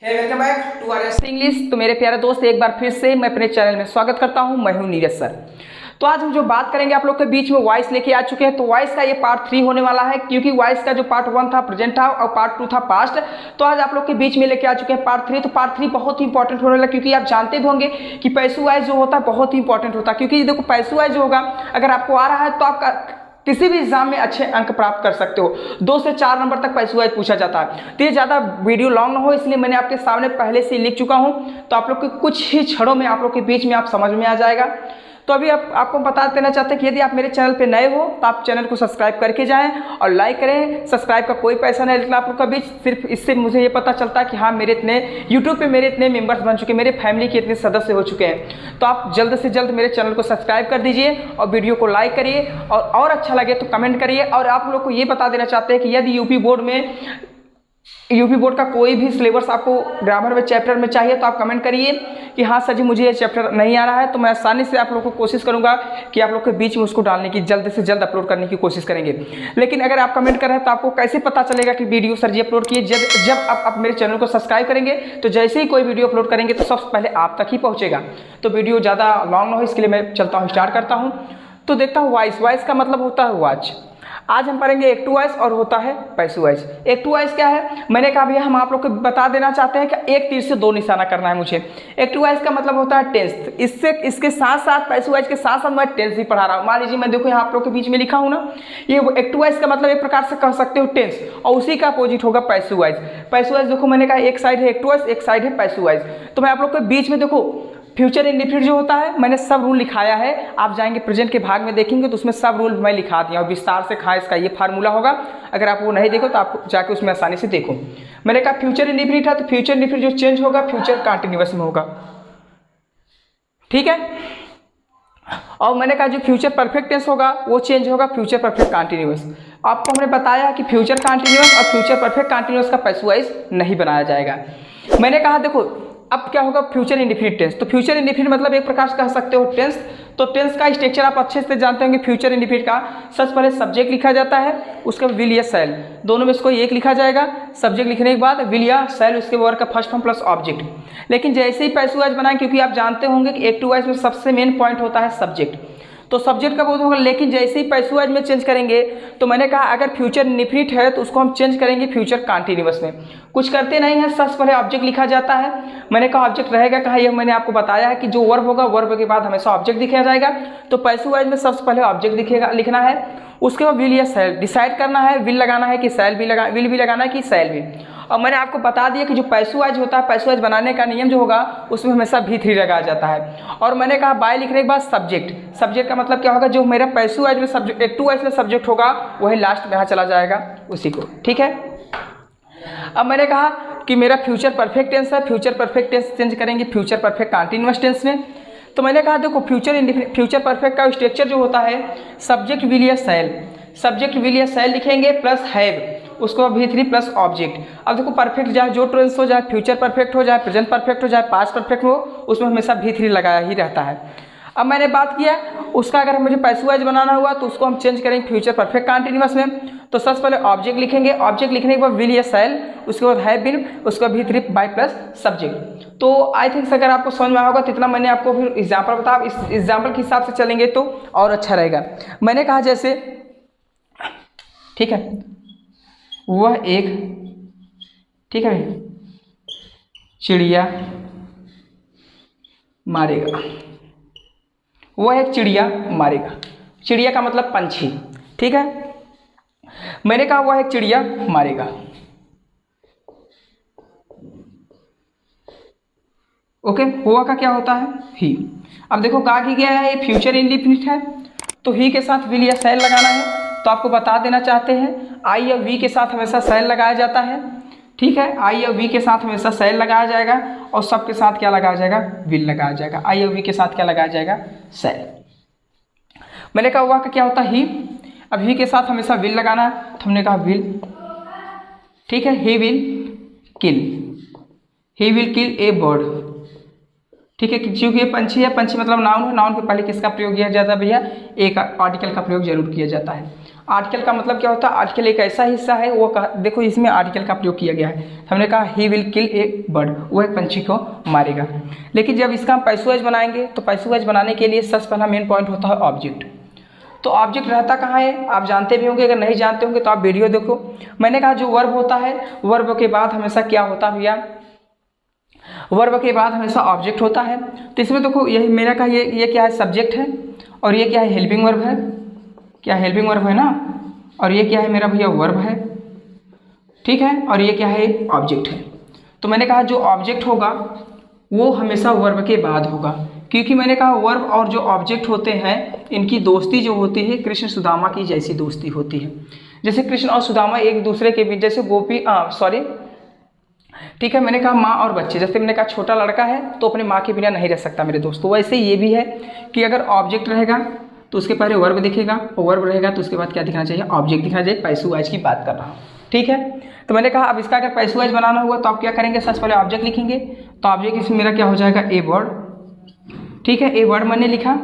Hey welcome back to R S English. तो मेरे प्यारे दोस्त, एक बार फिर से मैं अपने चैनल में स्वागत करता हूं। मैं हूं नीरज सर। तो आज हम जो बात करेंगे आप लोग के बीच में वॉइस लेके आ चुके हैं। तो वॉइस का ये पार्ट 3 होने वाला है, क्योंकि वॉइस का जो पार्ट 1 था प्रेजेंट था और पार्ट 2 था पास्ट। तो आज आप लोग के बीच में लेके आ चुके हैं पार्ट 3। तो पार्ट 3 बहुत ही इंपॉर्टेंट होने वाला, क्योंकि आप जानते भी होंगे कि पैसू वाइज जो होता है बहुत ही इंपॉर्टेंट होता है। क्योंकि देखो पैसू वाइज जो होगा, अगर आपको आ रहा है तो आपका किसी भी एग्जाम में अच्छे अंक प्राप्त कर सकते हो। 2 से 4 नंबर तक पैसू वाइज पूछा जाता है। तो ये ज़्यादा वीडियो लॉन्ग ना हो, इसलिए मैंने आपके सामने पहले से लिख चुका हूँ। तो आप लोग के कुछ ही क्षणों में आप लोग के बीच में आप समझ में आ जाएगा। तो अभी आपको बता देना चाहते हैं कि यदि आप मेरे चैनल पे नए हो तो आप चैनल को सब्सक्राइब करके जाएं और लाइक करें। सब्सक्राइब का कोई पैसा नहीं लगता आप लोग का बीच, सिर्फ इससे मुझे ये पता चलता है कि हाँ मेरे इतने यूट्यूब पे मेरे इतने मेंबर्स बन चुके हैं, मेरे फैमिली के इतने सदस्य हो चुके हैं। तो आप जल्द से जल्द मेरे चैनल को सब्सक्राइब कर दीजिए और वीडियो को लाइक करिए और अच्छा लगे तो कमेंट करिए। और आप लोग को ये बता देना चाहते हैं कि यदि यूपी बोर्ड का कोई भी सिलेबस आपको ग्रामर में चैप्टर में चाहिए तो आप कमेंट करिए कि हाँ सर जी मुझे ये चैप्टर नहीं आ रहा है। तो मैं आसानी से आप लोग को कोशिश करूंगा कि आप लोग के बीच में उसको डालने की जल्द से जल्द अपलोड करने की कोशिश करेंगे। लेकिन अगर आप कमेंट कर रहे हैं तो आपको कैसे पता चलेगा कि वीडियो सर जी अपलोड किए? जब आप मेरे चैनल को सब्सक्राइब करेंगे तो जैसे ही कोई वीडियो अपलोड करेंगे तो सबसे पहले आप तक ही पहुँचेगा। तो वीडियो ज़्यादा लॉन्ग ना हो इसके लिए मैं चलता हूँ, स्टार्ट करता हूँ। तो देखता हूँ वॉइस का मतलब होता है वॉच। आज हम पढ़ेंगे एक्टिव वॉइस और होता है पैसिव वॉइस। एक्टिव वॉइस क्या है? मैंने कहा भैया हम आप लोग को बता देना चाहते हैं कि एक तीर से 2 निशाना करना है मुझे। एक्टिव वॉइस का मतलब होता है टेंस। इसके साथ साथ पैसिव वॉइस के साथ साथ मैं टेंस भी पढ़ा रहा हूँ। मान लीजिए मैं देखो यहाँ आप लोग के बीच में लिखा हूँ ना, ये एक्टिव वॉइस का मतलब एक प्रकार से कह सकते हो टेंस, और उसी का अपोजिट होगा पैसिव वॉइस। पैसिव वॉइस देखो मैंने कहा एक साइड है एक्टिव वॉइस, एक साइड है पैसिव वॉइस। तो मैं आप लोग के बीच में देखो फ्यूचर इंडेफिनिट जो होता है मैंने सब रूल लिखाया है। आप जाएंगे प्रेजेंट के भाग में देखेंगे तो उसमें सब रूल मैं लिखा दिया और विस्तार से कहा इसका ये फार्मूला होगा। अगर आप वो नहीं देखो तो आप जाके उसमें आसानी से देखो। मैंने कहा फ्यूचर इंडेफिनिट है तो फ्यूचर इंडेफिनिट जो चेंज होगा फ्यूचर कंटिन्यूअस में होगा, ठीक है। और मैंने कहा जो फ्यूचर परफेक्ट टेंस होगा वो चेंज होगा फ्यूचर परफेक्ट कंटिन्यूअस। आपको हमने बताया कि फ्यूचर कंटिन्यूअस और फ्यूचर परफेक्ट कंटिन्यूअस का पैसिव वॉइस नहीं बनाया जाएगा। मैंने कहा देखो अब क्या होगा फ्यूचर इंडेफिनिट टेंस। तो फ्यूचर इंडेफिनिट मतलब एक प्रकार से कह सकते हो टेंस। तो टेंस का स्ट्रक्चर आप अच्छे से जानते होंगे। फ्यूचर इंडेफिनिट का सबसे पहले सब्जेक्ट लिखा जाता है, उसके बाद विल या शैल, दोनों में इसको एक लिखा जाएगा। सब्जेक्ट लिखने के बाद विल या शैल, उसके वर्ब का फर्स्ट फॉर्म प्लस ऑब्जेक्ट। लेकिन जैसे ही पैसिव वॉइस बनाएं, क्योंकि आप जानते होंगे कि एक्टिव वॉइस में सबसे मेन पॉइंट होता है सब्जेक्ट, तो सब्जेक्ट का बोध होगा। लेकिन जैसे ही पैसिव वॉइस में चेंज करेंगे तो मैंने कहा अगर फ्यूचर इंडेफिनिट है तो उसको हम चेंज करेंगे फ्यूचर कंटिन्यूअस में। कुछ करते नहीं है, सबसे पहले ऑब्जेक्ट लिखा जाता है। मैंने कहा ऑब्जेक्ट रहेगा कहाँ, ये मैंने आपको बताया है कि जो वर्ब होगा वर्ब के बाद हमेशा ऑब्जेक्ट दिखाया जाएगा। तो पैसिव वॉइस में सबसे पहले ऑब्जेक्ट लिखना है, उसके बाद विल या शैल डिसाइड करना है, विल लगाना है कि शैल भी विल भी लगाना है कि शैल भी। और मैंने आपको बता दिया कि जो पैसिव वॉइस होता है, पैसिव वॉइस बनाने का नियम जो होगा उसमें हमेशा V3 लगाया जाता है। और मैंने कहा बाय लिखने के बाद सब्जेक्ट का मतलब क्या होगा, जो मेरा पैसिव वॉइस में सब्जेक्ट एक्टिव वॉइस में सब्जेक्ट होगा वही लास्ट में यहाँ चला जाएगा उसी को, ठीक है। अब मैंने कहा कि मेरा फ्यूचर परफेक्ट टेंस है, फ्यूचर परफेक्ट टेंस चेंज करेंगे फ्यूचर परफेक्ट कंटिन्यूअस टेंस में। तो मैंने कहा देखो फ्यूचर परफेक्ट का स्ट्रक्चर जो होता है सब्जेक्ट विल या शैल, सब्जेक्ट विल या शैल लिखेंगे प्लस हैव, उसको V3 प्लस ऑब्जेक्ट। अब देखो परफेक्ट चाहे जो टेंस हो, चाहे फ्यूचर परफेक्ट हो, चाहे प्रेजेंट परफेक्ट हो, चाहे पास्ट परफेक्ट हो, उसमें हमेशा V3 लगाया ही रहता है। अब मैंने बात किया उसका अगर मुझे पैसिव वॉइस बनाना हुआ तो उसको हम चेंज करेंगे फ्यूचर परफेक्ट कंटिन्यूअस में। तो सबसे पहले ऑब्जेक्ट लिखेंगे, ऑब्जेक्ट लिखने के बाद विल या शैल, उसके बाद हैव बीन, उसके बाद V3 बाय प्लस सब्जेक्ट। तो आई थिंक अगर आपको समझ में होगा तो इतना मैंने आपको फिर एग्जाम्पल बताया, इस एग्जाम्पल के हिसाब से चलेंगे तो और अच्छा रहेगा। मैंने कहा जैसे, ठीक है, वह एक, ठीक है, चिड़िया मारेगा, वह एक चिड़िया मारेगा। चिड़िया का मतलब पंछी, ठीक है। मैंने कहा वह एक चिड़िया मारेगा, ओके। हुआ का क्या होता है ही। अब देखो कहा कि क्या है, ये फ्यूचर इंडेफिनिट है तो ही के साथ विल या शैल लगाना है। तो आपको बता देना चाहते हैं आई या वी के साथ हमेशा शैल लगाया जाता है, ठीक है। आई या वी के साथ हमेशा शैल लगाया जाएगा और सब के साथ क्या लगाया जाएगा, विल लगाया जाएगा। आई या वी के साथ क्या लगाया जाएगा, शैल। मैंने कहा हुआ का क्या होता है ही। अब ही के साथ हमेशा विल लगाना है तो हमने कहा विल, ठीक है। He will kill A bird, ठीक है। क्योंकि ये पंछी है, पंछी मतलब नाउन है, नाउन के पहले किसका प्रयोग किया जाता है भैया, एक आर्टिकल का प्रयोग जरूर किया जाता है। आर्टिकल का मतलब क्या होता है, आर्टिकल एक ऐसा हिस्सा है वो देखो इसमें आर्टिकल का प्रयोग किया गया है। हमने कहा he will kill A bird, वो एक पंछी को मारेगा। लेकिन जब इसका हम पैसोवाइज बनाएंगे तो पैसोवाइज बनाने के लिए सबसे पहला मेन पॉइंट होता है ऑब्जेक्ट। तो ऑब्जेक्ट रहता कहाँ है आप जानते भी होंगे, अगर नहीं जानते होंगे तो आप वीडियो देखो। मैंने कहा जो वर्ब होता है, वर्ब के बाद हमेशा क्या होता है भैया, वर्ब के बाद हमेशा ऑब्जेक्ट होता है। तो इसमें देखो यही मेरा का ये क्या है, सब्जेक्ट है, और ये क्या है, हेल्पिंग वर्ब है, क्या हेल्पिंग वर्ब है ना, और ये क्या है मेरा भैया, वर्ब है, ठीक है, और ये क्या है, ऑब्जेक्ट है। तो मैंने कहा जो ऑब्जेक्ट होगा वो हमेशा वर्ब के बाद होगा, क्योंकि मैंने कहा वर्ब और जो ऑब्जेक्ट होते हैं इनकी दोस्ती जो होती है कृष्ण सुदामा की जैसी दोस्ती होती है। जैसे कृष्ण और सुदामा एक दूसरे के बीच, जैसे गोपी सॉरी ठीक है, मैंने कहा माँ और बच्चे, जैसे मैंने कहा छोटा लड़का है तो अपने माँ के बिना नहीं रह सकता मेरे दोस्त, तो वैसे ये भी है कि अगर ऑब्जेक्ट रहेगा तो उसके पहले वर्ब दिखेगा, और वर्ब रहेगा तो उसके बाद क्या दिखना चाहिए, ऑब्जेक्ट दिखना चाहिए। पैसोवाइज की बात कर रहा हूँ, ठीक है। तो मैंने कहा अब इसका अगर पैसोवाइज बनाना हुआ तो आप क्या करेंगे, सबसे पहले ऑब्जेक्ट लिखेंगे। तो ऑब्जेक्ट इसमें मेरा क्या हो जाएगा, ए वर्ड, ठीक है, ए वर्ड मैंने लिखा।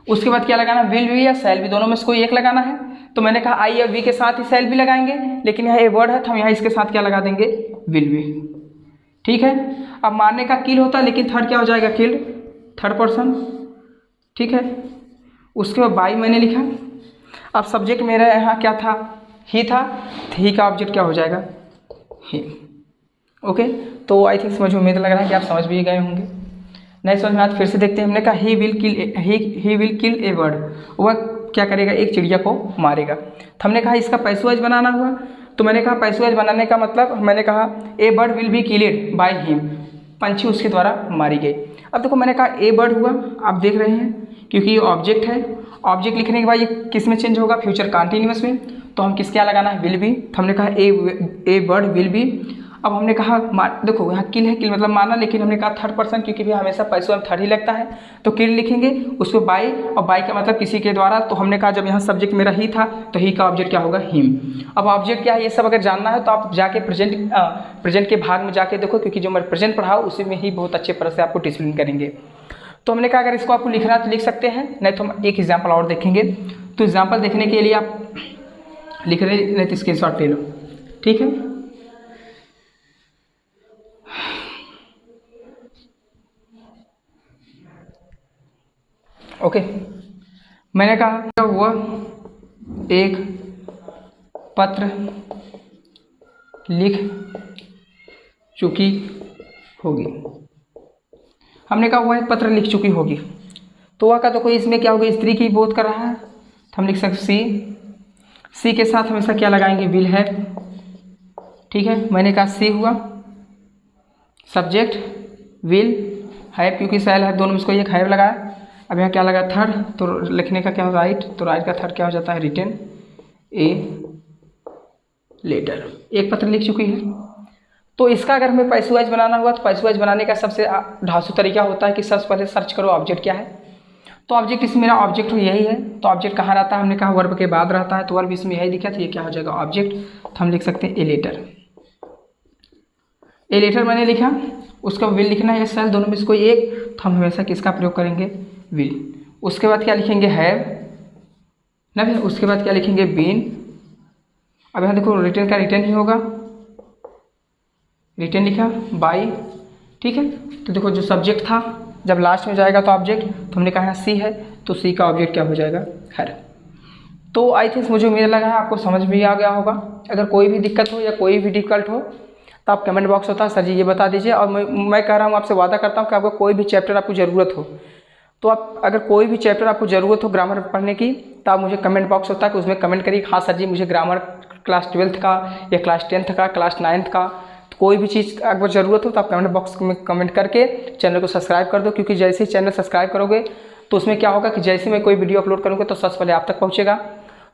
उसके बाद क्या लगाना, विल भी या शैल भी, दोनों में से कोई एक लगाना है। तो मैंने कहा आई या वी के साथ ही शैल भी लगाएंगे, लेकिन यहाँ ए वर्ड है तो हम यहाँ इसके साथ क्या लगा देंगे, विल भी, ठीक है। अब मारने का किल होता है, लेकिन थर्ड क्या हो जाएगा, किल, थर्ड पर्सन, ठीक है। उसके बाद बाई मैंने लिखा। अब सब्जेक्ट मेरा यहाँ क्या था, ही था, तो ही का ऑब्जेक्ट क्या हो जाएगा, ही, ओके। तो आई थिंक समझ, उम्मीद लग रहा है कि आप समझ भी गए होंगे। नहीं समझ में आया तो फिर से देखते हैं। हमने कहा he will kill A bird, वह क्या करेगा, एक चिड़िया को मारेगा। तो हमने कहा इसका पैसोवाइज बनाना हुआ, तो मैंने कहा पैसोवाइज बनाने का मतलब मैंने कहा a bird will be killed by him, पंछी उसके द्वारा मारी गई। अब देखो मैंने कहा ए बर्ड हुआ, आप देख रहे हैं क्योंकि ये ऑब्जेक्ट है, ऑब्जेक्ट लिखने के बाद ये किस में चेंज होगा, फ्यूचर कंटिन्यूअस में, तो हम किस क्या लगाना है, विल बी। तो हमने कहा ए बर्ड विल बी। अब हमने कहा देखो यहाँ किल है, किल मतलब मारना, लेकिन हमने कहा थर्ड पर्सन, क्योंकि भी हमेशा पैसों में थर्ड ही लगता है, तो किल लिखेंगे। उसको बाई, और बाई का मतलब किसी के द्वारा। तो हमने कहा जब यहाँ सब्जेक्ट मेरा ही था तो ही का ऑब्जेक्ट क्या होगा, हिम। अब ऑब्जेक्ट क्या है ये सब अगर जानना है तो आप जाके प्रेजेंट के भाग में जाके देखो, क्योंकि जो मैं प्रेजेंट पढ़ाऊँ उसी में ही बहुत अच्छे तरह से आपको डिसिप्लिन करेंगे। तो हमने कहा अगर इसको आपको लिखना तो लिख सकते हैं, नहीं तो हम एक एग्जाम्पल और देखेंगे। तो एग्जाम्पल देखने के लिए आप लिख रहे, नहीं तो स्क्रीनशॉट ले लो, ठीक है। ओके, मैंने कहा हुआ एक पत्र लिख चुकी होगी। हमने कहा वह एक पत्र लिख चुकी होगी, तो वह का तो कोई इसमें क्या होगी, स्त्री की बोध कर रहा है, तो हम लिख सकते सी के साथ हमेशा क्या लगाएंगे, विल है, ठीक है। मैंने कहा सी हुआ, सब्जेक्ट विल है, क्योंकि शैल है, दोनों में इसको एक है लगाया। अब यहाँ क्या लगा, थर्ड, तो लिखने का क्या हो, राइट, तो राइट का थर्ड क्या हो जाता है, रिटन ए लेटर, एक पत्र लिख चुकी है। तो इसका अगर हमें पैसोवाइज बनाना हुआ तो पैसोवाइज बनाने का सबसे ढांसू तरीका होता है कि सबसे पहले सर्च करो ऑब्जेक्ट क्या है। तो ऑब्जेक्ट इसमें मेरा ऑब्जेक्ट यही है, तो ऑब्जेक्ट कहाँ रहता है, हमने कहा वर्ब के बाद रहता है, तो वर्ब इसमें यही दिखा, तो ये क्या हो जाएगा, ऑब्जेक्ट। तो हम लिख सकते हैं ए लेटर, ए लेटर मैंने लिखा। उसका विल लिखना है, सेल, दोनों में से कोई एक, तो हम हमेशा किसका प्रयोग करेंगे, विल। उसके बाद क्या लिखेंगे, हैव ना, फिर उसके बाद क्या लिखेंगे, बीन। अब यहाँ देखो रिटर्न का रिटर्न ही होगा, रिटर्न लिखा, बाई, ठीक है। तो देखो जो सब्जेक्ट था जब लास्ट में जाएगा तो ऑब्जेक्ट, तो हमने कहा सी है, तो सी का ऑब्जेक्ट क्या हो जाएगा, हर। तो आई थिंक मुझे उम्मीद लगा है आपको समझ भी आ गया होगा। अगर कोई भी दिक्कत हो या कोई भी डिफिकल्ट हो तो आप कमेंट बॉक्स होता है सर जी ये बता दीजिए। और मैं कह रहा हूँ, आपसे वादा करता हूँ कि आपको कोई भी चैप्टर आपको ज़रूरत हो, तो आप अगर कोई भी चैप्टर आपको ज़रूरत हो ग्रामर पढ़ने की, तो आप मुझे कमेंट बॉक्स होता है कि उसमें कमेंट करिए, हाँ सर जी मुझे ग्रामर क्लास 12th का या क्लास 10th का, क्लास 9th का, तो कोई भी चीज़ अगर ज़रूरत हो तो आप कमेंट बॉक्स में कमेंट करके चैनल को सब्सक्राइब कर दो। क्योंकि जैसे ही चैनल सब्सक्राइब करोगे तो उसमें क्या होगा कि जैसे मैं कोई वीडियो अपलोड करूँगा तो सबसे पहले आप तक पहुँचेगा।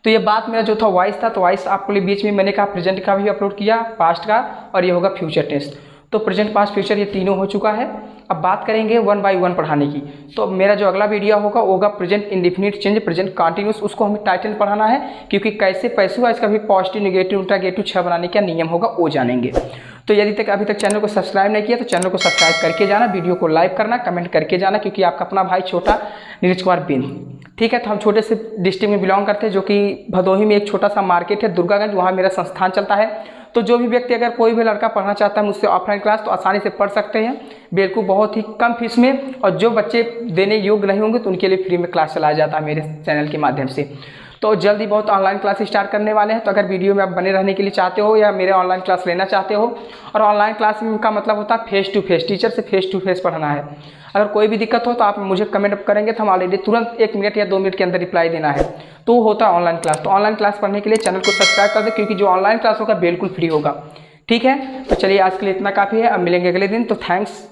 तो ये बात मेरा जो था वॉइस था, तो वॉइस आपके लिए बीच में मैंने कहा प्रेजेंट का भी अपलोड किया, पास्ट का, और ये होगा फ्यूचर टेंस। तो प्रेजेंट, पास्ट, फ्यूचर ये तीनों हो चुका है। अब बात करेंगे 1 by 1 पढ़ाने की। तो मेरा जो अगला वीडियो होगा वो होगा present indefinite change, present continuous, उसको हमें टाइटल पढ़ाना है, क्योंकि कैसे पैसिव वॉइस का भी पॉजिटिव, नेगेटिव, इंट्रागेटिव 6 बनाने का नियम होगा वो जानेंगे। तो यदि तक अभी तक चैनल को सब्सक्राइब नहीं किया तो चैनल को सब्सक्राइब करके जाना, वीडियो को लाइक करना, कमेंट करके जाना, क्योंकि आपका अपना भाई छोटा नीरज कुमार बिंद। ठीक है, तो हम छोटे से डिस्ट्रिक्ट में बिलोंग करते हैं, जो कि भदोही में एक छोटा सा मार्केट है दुर्गागंज, वहाँ मेरा संस्थान चलता है। तो जो भी व्यक्ति, अगर कोई भी लड़का पढ़ना चाहता है मुझसे ऑफलाइन क्लास, तो आसानी से पढ़ सकते हैं, बिल्कुल बहुत ही कम फीस में। और जो बच्चे देने योग्य नहीं होंगे तो उनके लिए फ्री में क्लास चलाया जाता है मेरे चैनल के माध्यम से। तो जल्दी बहुत ऑनलाइन क्लास स्टार्ट करने वाले हैं। तो अगर वीडियो में आप बने रहने के लिए चाहते हो या मेरे ऑनलाइन क्लास लेना चाहते हो, और ऑनलाइन क्लास का मतलब होता है फेस टू फेस, टीचर से फेस टू फेस पढ़ना है। अगर कोई भी दिक्कत हो तो आप मुझे कमेंट करेंगे तो हम ऑलरेडी तुरंत 1 मिनट या 2 मिनट के अंदर रिप्लाई देना है, तो होता है ऑनलाइन क्लास। तो ऑनलाइन क्लास पढ़ने के लिए चैनल को सब्सक्राइब कर दे, क्योंकि जो ऑनलाइन क्लास होगा बिल्कुल फ्री होगा। ठीक है, तो चलिए आज के लिए इतना काफ़ी है, अब मिलेंगे अगले दिन। तो थैंक्स।